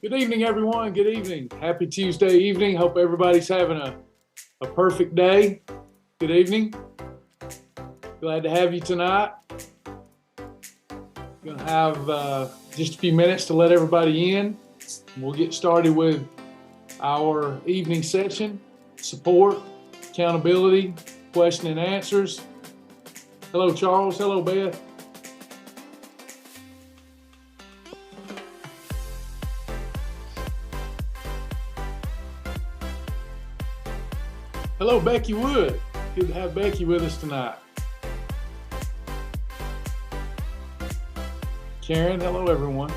Good evening, everyone. Good evening. Happy Tuesday evening. Hope everybody's having a perfect day. Good evening. Glad to have you tonight. Going to have just a few minutes to let everybody in. We'll get started with our evening session, support, accountability, question and answers. Hello, Charles. Hello, Beth. Hello, Becky Wood. Good to have Becky with us tonight. Karen, hello, everyone.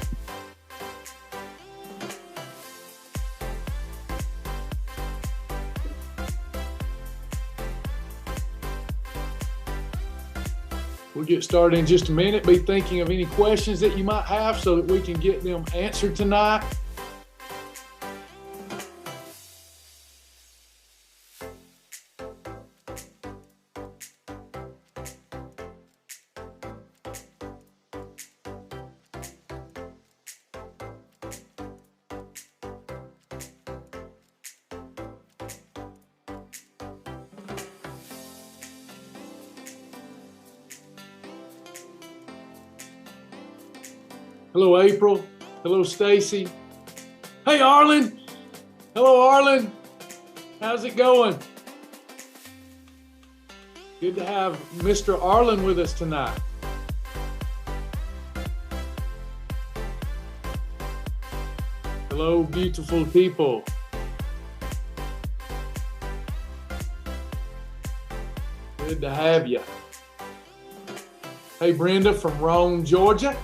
We'll get started in just a minute. Be thinking of any questions that you might have so that we can get them answered tonight. Hello, April. Hello, Stacy. Hey, Arlen. Hello, Arlen. How's it going? Good to have Mr. Arlen with us tonight. Hello, beautiful people. Good to have you. Hey, Brenda from Rome, Georgia.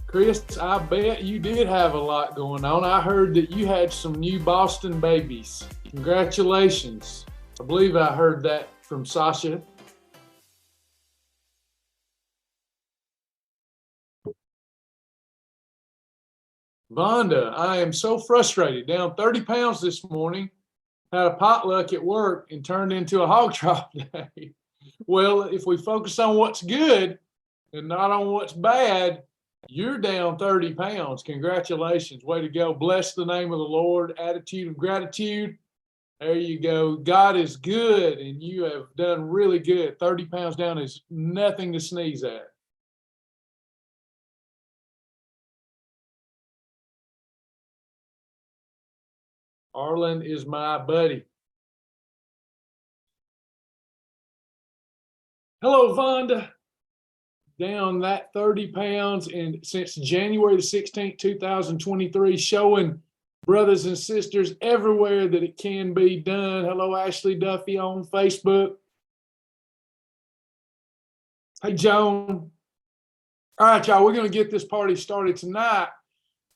Chris, I bet you did have a lot going on. I heard that you had some new Boston babies. Congratulations. I believe I heard that from Sasha. Vonda, I am so frustrated. Down 30 pounds this morning. Had a potluck at work and turned into a hog trough day. Well, if we focus on what's good and not on what's bad, you're down 30 pounds. Congratulations. Way to go. Bless the name of the Lord. Attitude of gratitude. There you go. God is good, and you have done really good. 30 pounds down is nothing to sneeze at. Arlen is my buddy. Hello, Vonda. Down that 30 pounds and since January the 16th, 2023, showing brothers and sisters everywhere that it can be done. Hello, Ashley Duffy on Facebook. Hey, Joan. All right, y'all, we're going to get this party started tonight.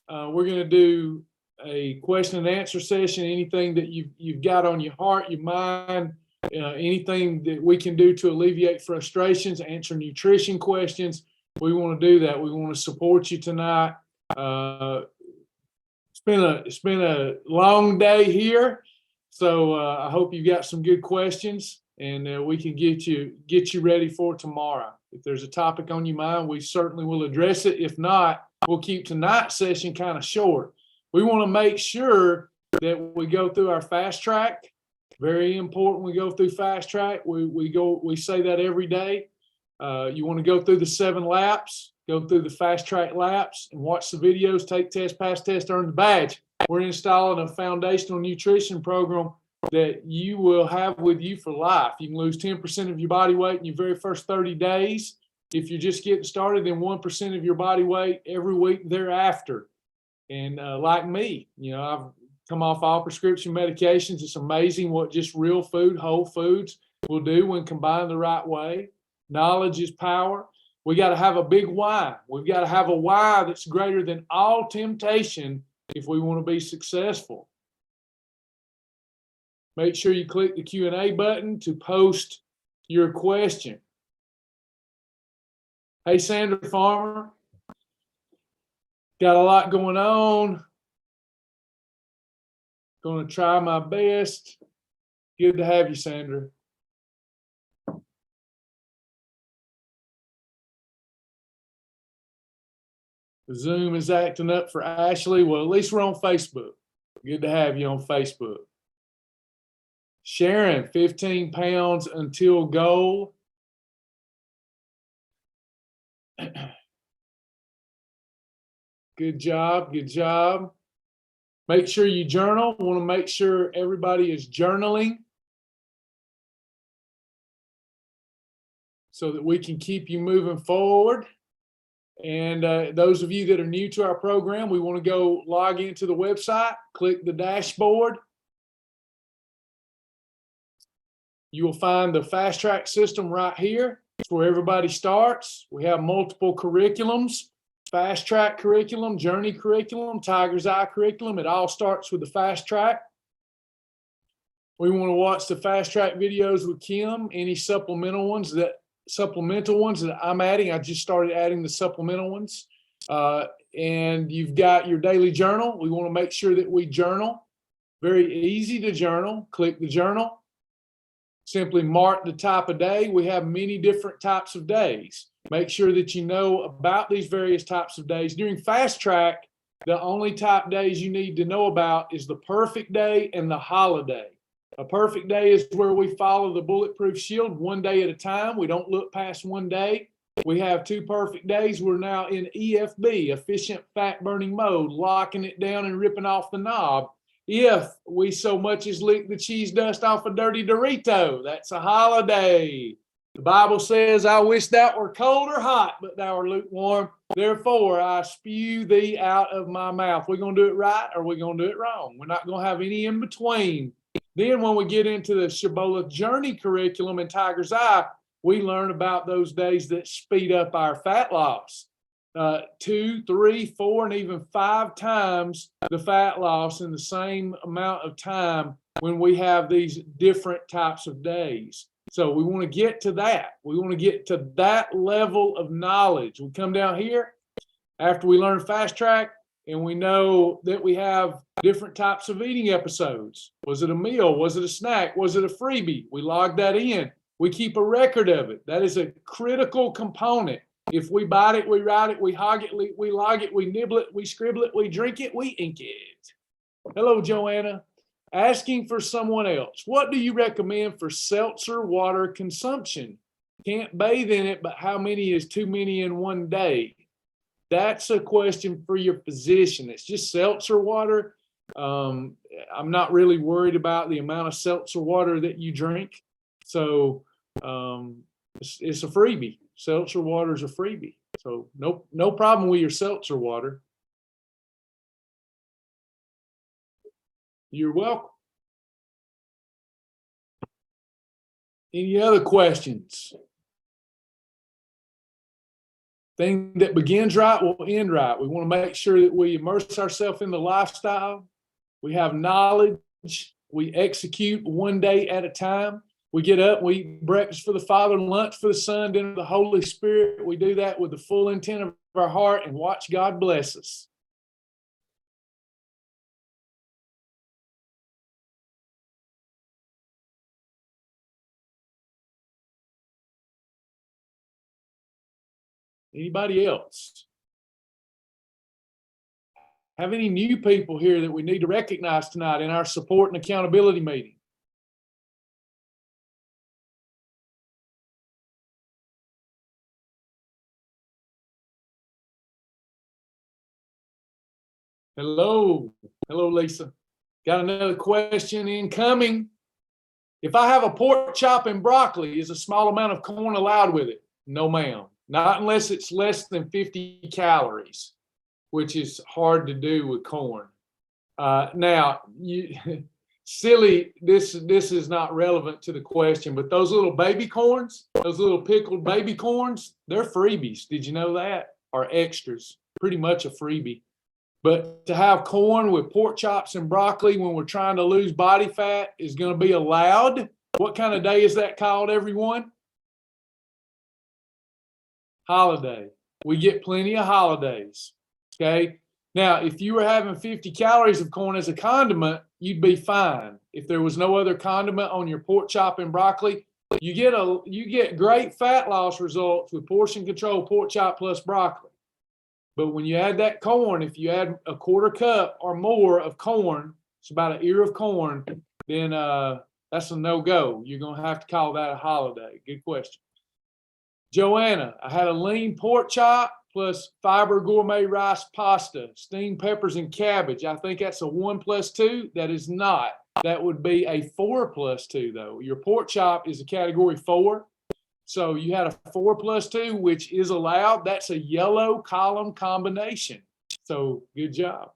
We're going to do a question and answer session. Anything that you've got on your heart, your mind, anything that we can do to alleviate frustrations, answer nutrition questions, we want to do that. We want to support you tonight. It's been a long day here, so I hope you've got some good questions, and we can get you ready for tomorrow. If there's a topic on your mind, we certainly will address it. If not, we'll keep tonight's session kind of short. We want to make sure that we go through our fast track. Very important. We go through fast track. We say that every day. You want to go through the 7 laps, go through the fast track laps, and watch the videos, take tests, pass tests, earn the badge. We're installing a foundational nutrition program that you will have with you for life. You can lose 10% of your body weight in your very first 30 days. If you're just getting started, then 1% of your body weight every week thereafter. And like me, I've come off all prescription medications. It's amazing what just real food, whole foods will do when combined the right way. Knowledge is power. We got to have a big why. We've got to have a why that's greater than all temptation if we want to be successful. Make sure you click the Q&A button to post your question. Hey, Sandra Farmer. Got a lot going on. Going to try my best. Good to have you, Sandra. Zoom is acting up for Ashley. Well, at least we're on Facebook. Good to have you on Facebook. Sharon, 15 pounds until goal. Good job. Good job. Make sure you journal. We want to make sure everybody is journaling so that we can keep you moving forward. And those of you that are new to our program, we want to go log into the website, click the dashboard. You will find the fast track system right here. It's where everybody starts. We have multiple curriculums, fast track curriculum, journey curriculum, Tiger's Eye curriculum. It all starts with the fast track. We want to watch the fast track videos with Kim, any supplemental ones that I'm adding. I just started adding the supplemental ones. And you've got your daily journal. We want to make sure that we journal. Very easy to journal. Click the journal. Simply mark the type of day. We have many different types of days. Make sure that you know about these various types of days. During fast track, the only type days you need to know about is the perfect day and the holiday. A perfect day is where we follow the bulletproof shield one day at a time. We don't look past one day. We have 2 perfect days. We're now in EFB, efficient fat burning mode, locking it down and ripping off the knob. If we so much as lick the cheese dust off a dirty Dorito, that's a holiday. The Bible says, I wish that were cold or hot, but thou art lukewarm. Therefore, I spew thee out of my mouth. We're going to do it right or we're going to do it wrong. We're not going to have any in between. Then when we get into the Shibboleth journey curriculum in Tiger's Eye, we learn about those days that speed up our fat loss. 2, 3, 4, and even 5 times the fat loss in the same amount of time when we have these different types of days. So we want to get to that. We want to get to that level of knowledge. We come down here after we learn fast track and we know that we have different types of eating episodes. Was it a meal? Was it a snack? Was it a freebie? We log that in. We keep a record of it. That is a critical component. If we bite it, we write it, we hog it, we log it, we nibble it, we scribble it, we drink it, we ink it. Hello, Joanna. Asking for someone else. What do you recommend for seltzer water consumption? Can't bathe in it, but how many is too many in one day? That's a question for your physician. It's just seltzer water. I'm not really worried about the amount of seltzer water that you drink. So it's a freebie. Seltzer water is a freebie. So no problem with your seltzer water. You're welcome. Any other questions? Thing that begins right will end right. We want to make sure that we immerse ourselves in the lifestyle. We have knowledge. We execute one day at a time. We get up, we eat breakfast for the Father, lunch for the Son, dinner for the Holy Spirit. We do that with the full intent of our heart and watch God bless us. Anybody else? Have any new people here that we need to recognize tonight in our support and accountability meeting? Hello, Lisa. Got another question incoming. If I have a pork chop and broccoli, is a small amount of corn allowed with it? No, ma'am. Not unless it's less than 50 calories, which is hard to do with corn. Now, silly, this is not relevant to the question, but those little baby corns, those little pickled baby corns, they're freebies. Did you know that? Or extras, pretty much a freebie. But to have corn with pork chops and broccoli when we're trying to lose body fat is going to be allowed. What kind of day is that called, everyone? Holiday. We get plenty of holidays. Okay. Now, if you were having 50 calories of corn as a condiment, you'd be fine. If there was no other condiment on your pork chop and broccoli, you get great fat loss results with portion control pork chop plus broccoli. But when you add that corn, if you add a quarter cup or more of corn, it's about an ear of corn, then that's a no-go. You're going to have to call that a holiday. Good question. Joanna, I had a lean pork chop plus fiber gourmet rice pasta, steamed peppers and cabbage. I think that's a 1 + 2. That is not. That would be a 4 + 2, though. Your pork chop is a category 4. So you had a 4 + 2, which is allowed. That's a yellow column combination. So good job.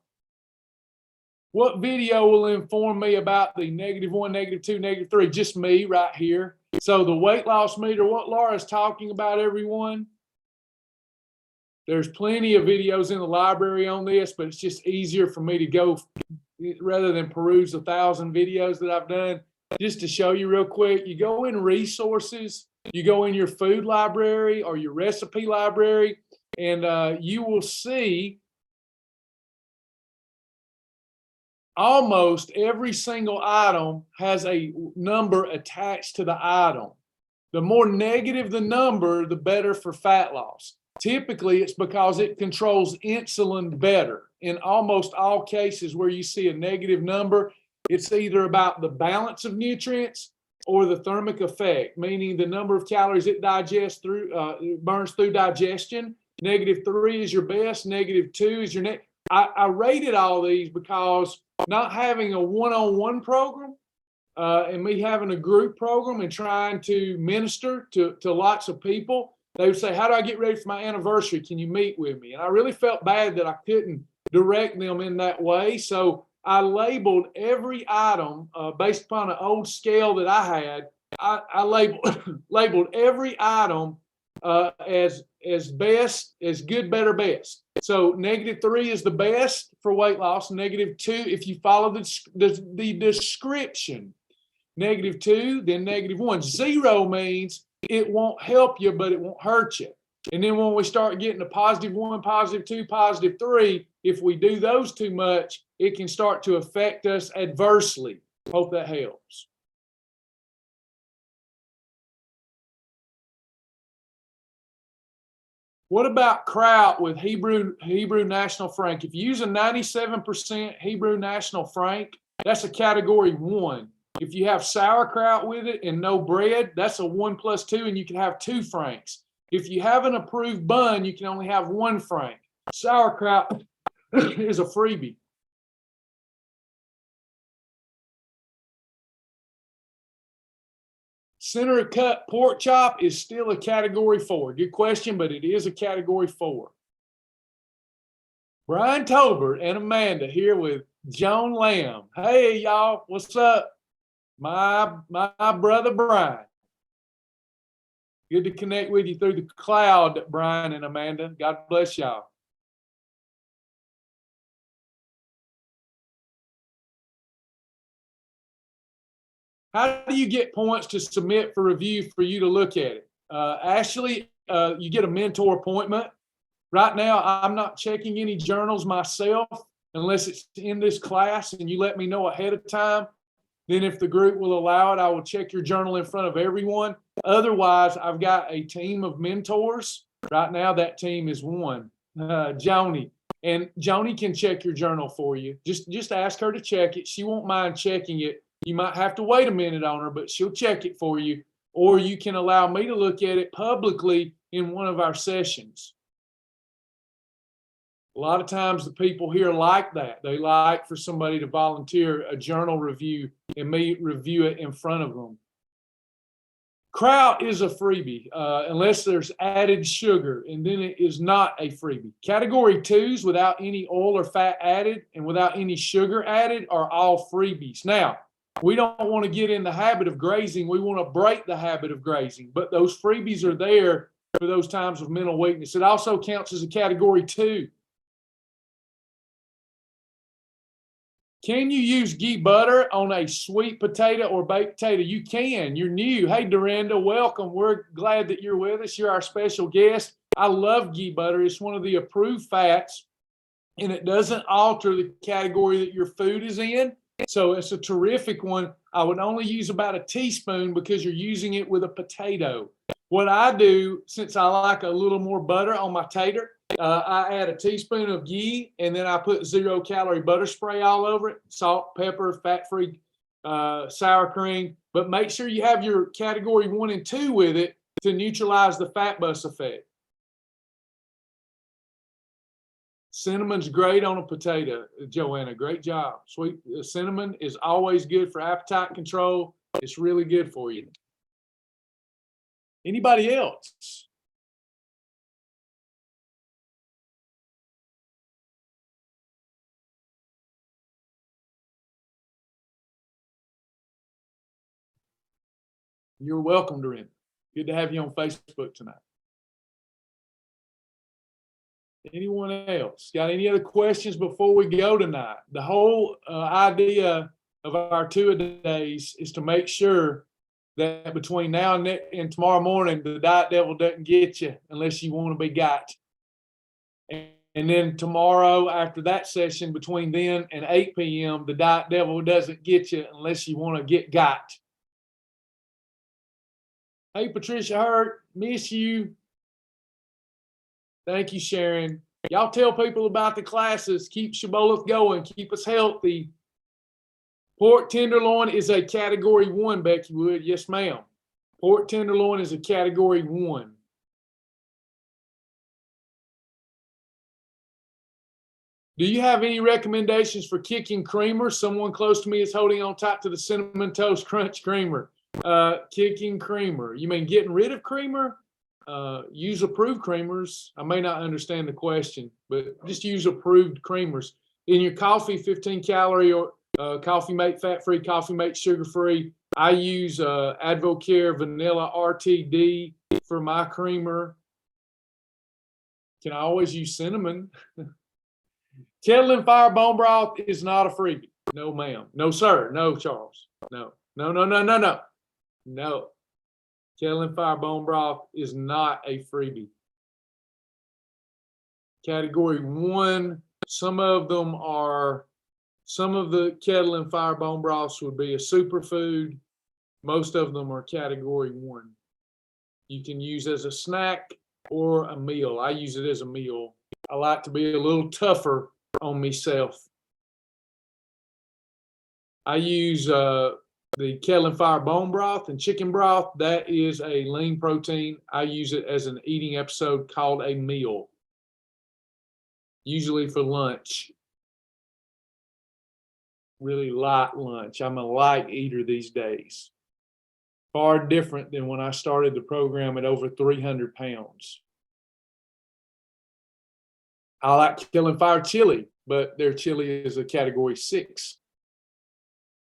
What video will inform me about the -1, -2, -3? Just me right here. So the weight loss meter, what Laura's talking about, everyone, there's plenty of videos in the library on this, but it's just easier for me to go rather than peruse 1,000 videos that I've done. Just to show you real quick, you go in resources, you go in your food library or your recipe library, and you will see almost every single item has a number attached to the item. The more negative the number, the better for fat loss. Typically, it's because it controls insulin better. In almost all cases where you see a negative number, it's either about the balance of nutrients or the thermic effect, meaning the number of calories it digests through, it burns through digestion. -3 is your best, -2 is your next. I rated all these because not having a one-on-one program and me having a group program and trying to minister to lots of people, they would say, how do I get ready for my anniversary? Can you meet with me? And I really felt bad that I couldn't direct them in that way. So I labeled every item based upon an old scale that I had. I labeled every item as best, as good, better, best. So -3 is the best for weight loss. -2, if you follow the description. -2, then -1. 0 means it won't help you, but it won't hurt you. And then when we start getting to +1, +2, +3, if we do those too much, it can start to affect us adversely. Hope that helps. What about kraut with Hebrew National Frank? If you use a 97% Hebrew National Frank, that's a category 1. If you have sauerkraut with it and no bread, that's a 1 + 2, and you can have 2 franks. If you have an approved bun, you can only have 1 frank. Sauerkraut is a freebie. Center cut pork chop is still a category 4. Good question, but it is a category 4. Brian Tolbert and Amanda here with Joan Lamb. Hey, y'all, what's up? My brother Brian. Good to connect with you through the cloud, Brian and Amanda. God bless y'all. How do you get points to submit for review for you to look at it? Ashley, you get a mentor appointment. Right now, I'm not checking any journals myself unless it's in this class and you let me know ahead of time. Then if the group will allow it, I will check your journal in front of everyone. Otherwise, I've got a team of mentors. Right now, that team is 1, Joni. And Joni can check your journal for you. Just ask her to check it. She won't mind checking it. You might have to wait a minute on her, but she'll check it for you. Or you can allow me to look at it publicly in one of our sessions. A lot of times the people here like that. They like for somebody to volunteer a journal review and me review it in front of them. Kraut is a freebie unless there's added sugar, and then it is not a freebie. Category 2s without any oil or fat added and without any sugar added are all freebies. Now, we don't want to get in the habit of grazing. We want to break the habit of grazing, but those freebies are there for those times of mental weakness. It also counts as a category 2. Can you use ghee butter on a sweet potato or baked potato? You can. You're new. Hey, Dorinda, welcome. We're glad that you're with us. You're our special guest. I love ghee butter. It's one of the approved fats, and it doesn't alter the category that your food is in. So it's a terrific one. I would only use about a teaspoon because you're using it with a potato. What I do, since I like a little more butter on my tater, I add a teaspoon of ghee, and then I put 0-calorie butter spray all over it, salt, pepper, fat-free sour cream. But make sure you have your category 1 and 2 with it to neutralize the fat bus effect. Cinnamon's great on a potato, Joanna. Great job. Sweet cinnamon is always good for appetite control. It's really good for you. Anybody else? You're welcome, Doreen. Good to have you on Facebook tonight. Anyone else got any other questions before we go tonight? The whole idea of our two-a-days is to make sure that between now and tomorrow morning, the diet devil doesn't get you unless you want to be got. And then tomorrow, after that session, between then and 8 p.m., the diet devil doesn't get you unless you want to get got. Hey, Patricia Hurt, miss you. Thank you, Sharon. Y'all tell people about the classes. Keep Shibboleth going. Keep us healthy. Pork tenderloin is a category 1, Becky Wood. Yes, ma'am. Pork tenderloin is a category 1. Do you have any recommendations for kicking creamer? Someone close to me is holding on tight to the Cinnamon Toast Crunch creamer. Kicking creamer. You mean getting rid of creamer? Use approved creamers. I may not understand the question, but just use approved creamers. In your coffee, 15-calorie or Coffee Mate fat-free, Coffee Mate sugar-free. I use Advocare Vanilla RTD for my creamer. Can I always use cinnamon? Kettle and Fire bone broth is not a freebie. No, ma'am. No, sir. No, Charles. No. No, no, no, no, no. No. Kettle and Fire bone broth is not a freebie. Category 1, some of the Kettle and Fire bone broths would be a superfood. Most of them are category 1. You can use as a snack or a meal. I use it as a meal. I like to be a little tougher on myself. I use the Kettle and Fire bone broth and chicken broth. That is a lean protein. I use it as an eating episode called a meal, usually for lunch. Really light lunch. I'm a light eater these days. Far different than when I started the program at over 300 pounds. I like Kettle and Fire chili, but their chili is a category 6.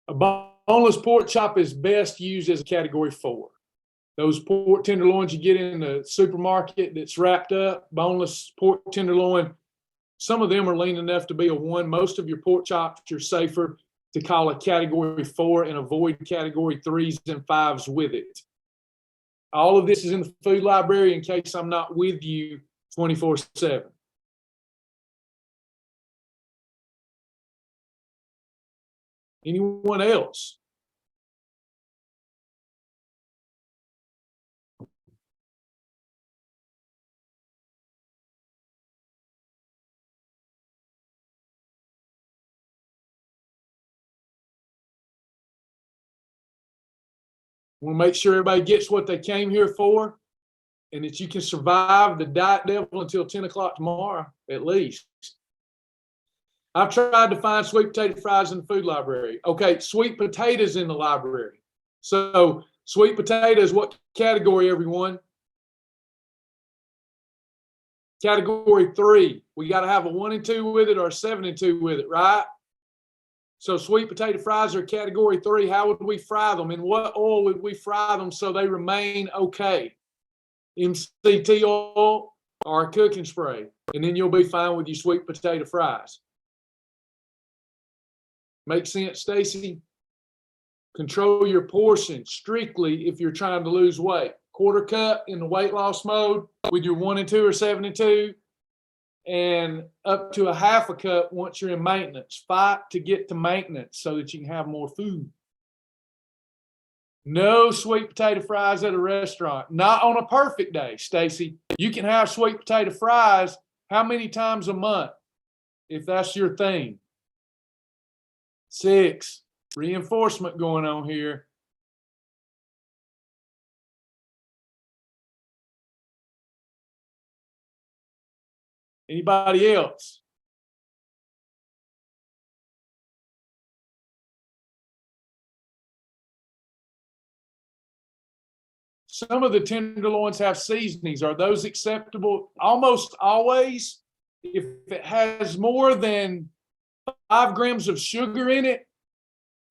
A boneless pork chop is best used as a category 4. Those pork tenderloins you get in the supermarket that's wrapped up, boneless pork tenderloin, some of them are lean enough to be a 1. Most of your pork chops, you're safer to call a category 4 and avoid category 3s and 5s with it. All of this is in the food library in case I'm not with you 24/7. Anyone else? Want to make sure everybody gets what they came here for and that you can survive the diet devil until 10 o'clock tomorrow, at least. I've tried to find sweet potato fries in the food library. Okay, sweet potatoes in the library. So sweet potatoes, what category, everyone? Category 3. We got to have a 1 and 2 with it or a 7 and 2 with it, right? So sweet potato fries are category 3. How would we fry them? In what oil would we fry them so they remain okay? MCT oil or a cooking spray. And then you'll be fine with your sweet potato fries. Make sense, Stacy? Control your portion strictly if you're trying to lose weight. Quarter cup in the weight loss mode with your 1 and 2 or 7 and 2, and up to a half a cup once you're in maintenance. Fight to get to maintenance so that you can have more food. No sweet potato fries at a restaurant. Not on a perfect day, Stacy. You can have sweet potato fries. How many times a month, if that's your thing? 6. Reinforcement going on here. Anybody else? Some of the tenderloins have seasonings. Are those acceptable? Almost always. If it has more than 5 grams of sugar in it,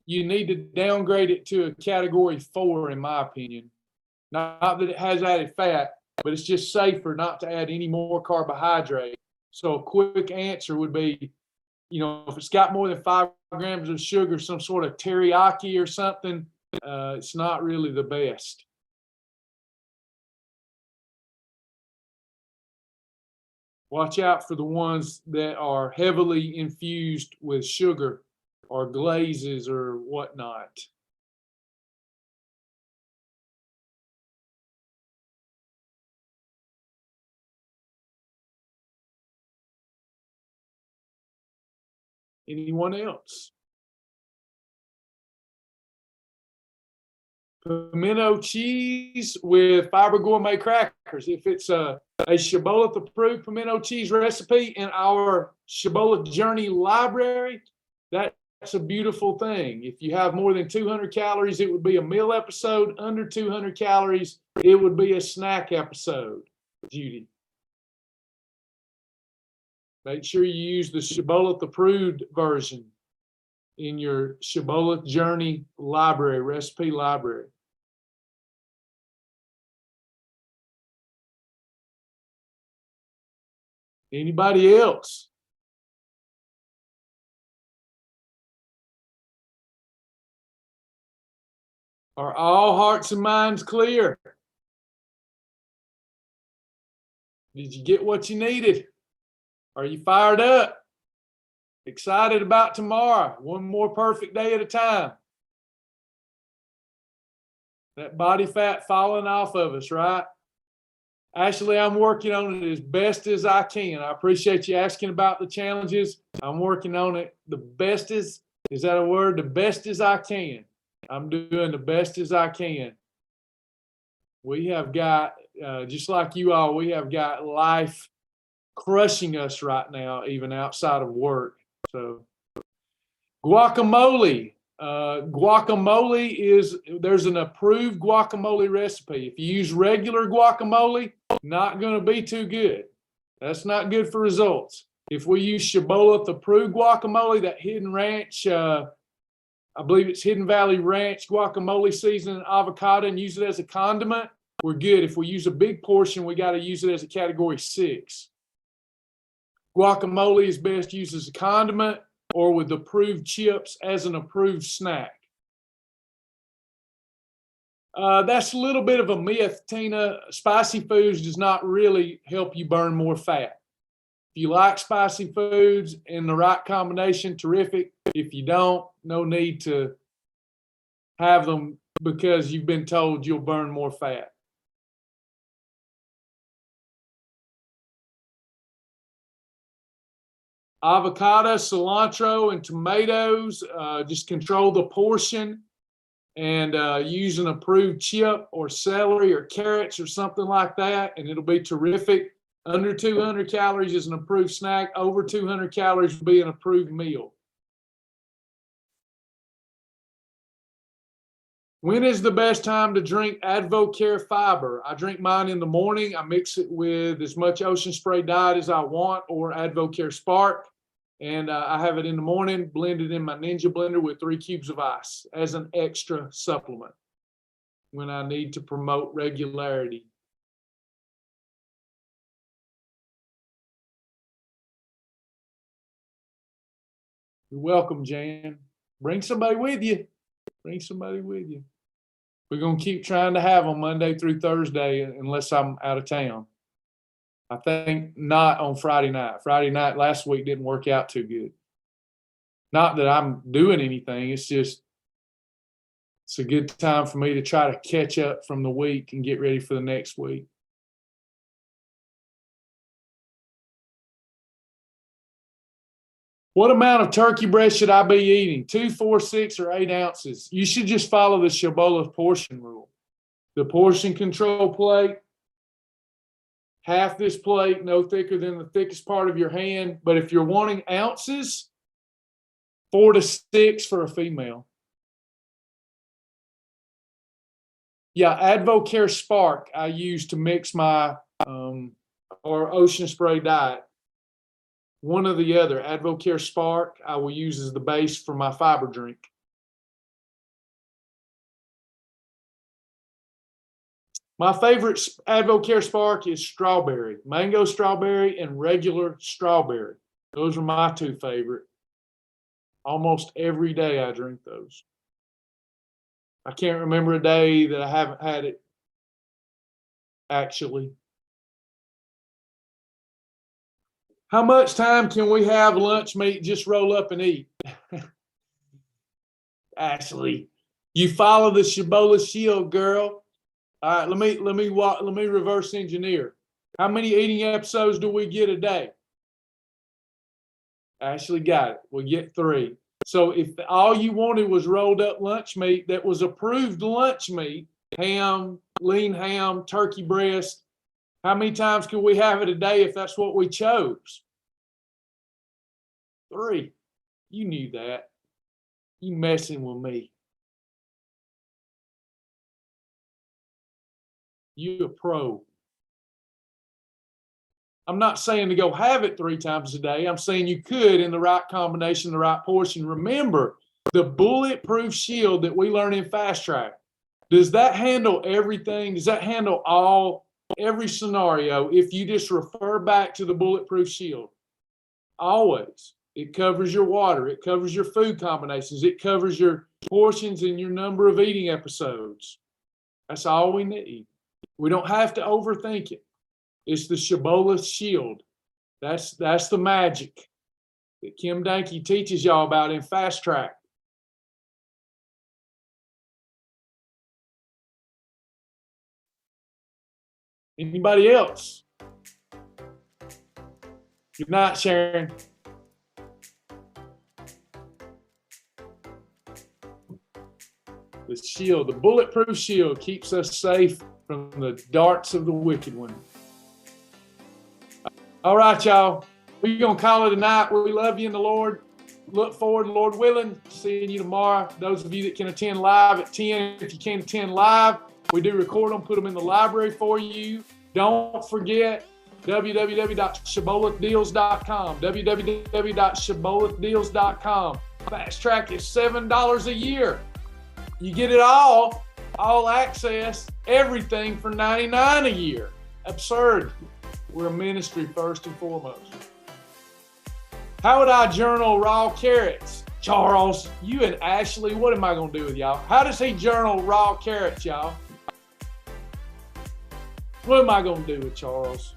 you need to downgrade it to a category 4, in my opinion. Not that it has added fat, but it's just safer not to add any more carbohydrate. So a quick answer would be, if it's got more than 5 grams of sugar, some sort of teriyaki or something, it's not really the best. Watch out for the ones that are heavily infused with sugar or glazes or whatnot. Anyone else? Pimento cheese with Fiber Gourmet crackers. If it's a Shibboleth approved pimento cheese recipe in our Shibboleth Journey library, that's a beautiful thing. If you have more than 200 calories, it would be a meal episode. Under 200 calories, it would be a snack episode, Judy. Make sure you use the Shibboleth approved version in your Shibboleth Journey library, recipe library. Anybody else? Are all hearts and minds clear? Did you get what you needed? Are you fired up? Excited about tomorrow? One more perfect day at a time. That body fat falling off of us, right? Ashley, I'm working on it as best as I can. I appreciate you asking about the challenges. I'm working on it the best as, is that a word? The best as I can. I'm doing the best as I can. We have got, just like you all, we have got life crushing us right now, even outside of work. So guacamole. Guacamole there's an approved guacamole recipe. If you use regular guacamole, not going to be too good. That's not good for results. If we use Shibboleth approved guacamole, that Hidden Ranch, I believe it's Hidden Valley Ranch guacamole seasoning avocado, and use it as a condiment, we're good. If we use a big portion, we got to use it as a category 6. Guacamole is best used as a condiment or with approved chips as an approved snack. That's a little bit of a myth, Tina. Spicy foods does not really help you burn more fat. If you like spicy foods in the right combination, terrific. If you don't, no need to have them because you've been told you'll burn more fat. Avocado, cilantro, and tomatoes, just control the portion and use an approved chip or celery or carrots or something like that, and it'll be terrific. Under 200 calories is an approved snack. Over 200 calories will be an approved meal. When is the best time to drink AdvoCare Fiber? I drink mine in the morning. I mix it with as much Ocean Spray Diet as I want or AdvoCare Spark. And I have it in the morning, blended in my Ninja blender with 3 cubes of ice as an extra supplement when I need to promote regularity. You're welcome, Jan. Bring somebody with you. Bring somebody with you. We're going to keep trying to have them Monday through Thursday unless I'm out of town. I think not on Friday night. Friday night last week didn't work out too good. Not that I'm doing anything. It's just, it's a good time for me to try to catch up from the week and get ready for the next week. What amount of turkey breast should I be eating? 2, 4, 6, or 8 ounces? You should just follow the Shibboleth portion rule. The portion control plate, half this plate, no thicker than the thickest part of your hand. But if you're wanting ounces, 4 to 6 for a female. Yeah, Advocare Spark I use to mix my or Ocean Spray diet. One or the other. Advocare Spark I will use as the base for my fiber drink. My favorite Advocare Spark is strawberry, mango strawberry, and regular strawberry. Those are my 2 favorite. Almost every day I drink those. I can't remember a day that I haven't had it, actually. How much time can we have lunch meat, just roll up and eat? Ashley, you follow the Shibboleth shield, girl. All right, let me reverse engineer. How many eating episodes do we get a day? Ashley got it. We get 3. So if all you wanted was rolled up lunch meat that was approved lunch meat, ham, lean ham, turkey breast, how many times could we have it a day if that's what we chose? 3. You knew that. You messing with me. You a pro. I'm not saying to go have it 3 times a day. I'm saying you could in the right combination, the right portion. Remember, the bulletproof shield that we learn in Fast Track, does that handle everything? Does that handle every scenario if you just refer back to the bulletproof shield? Always. It covers your water. It covers your food combinations. It covers your portions and your number of eating episodes. That's all we need. We don't have to overthink it. It's the Shibboleth shield. That's the magic that Kim Danke teaches y'all about in Fast Track. Anybody else? Good night, Sharon. The shield, the bulletproof shield, keeps us safe from the darts of the wicked one. All right, y'all. We're going to call it a night. We love you in the Lord. Look forward, Lord willing, to seeing you tomorrow. Those of you that can attend live at 10, if you can't attend live, we do record them, put them in the library for you. Don't forget www.shibbolethdeals.com, www.shibbolethdeals.com. Fast Track is $7 a year. You get it all access, everything for $99 a year. Absurd. We're a ministry first and foremost. How would I journal raw carrots? Charles, you and Ashley, what am I going to do with y'all? How does he journal raw carrots, y'all? What am I going to do with Charles?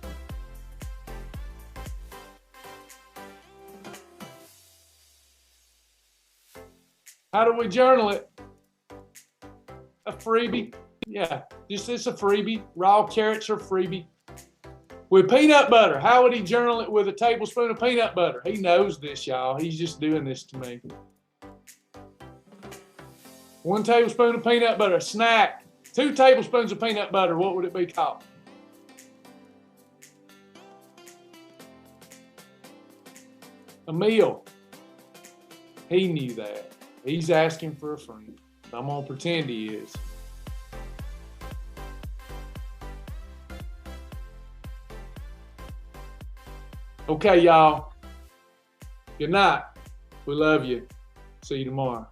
How do we journal it? A freebie? Yeah, it's a freebie. Raw carrots are freebie. With peanut butter, how would he journal it with a tablespoon of peanut butter? He knows this, y'all. He's just doing this to me. 1 tablespoon of peanut butter, snack. 2 tablespoons of peanut butter, what would it be called? A meal. He knew that. He's asking for a friend. I'm going to pretend he is. Okay, y'all. Good night. We love you. See you tomorrow.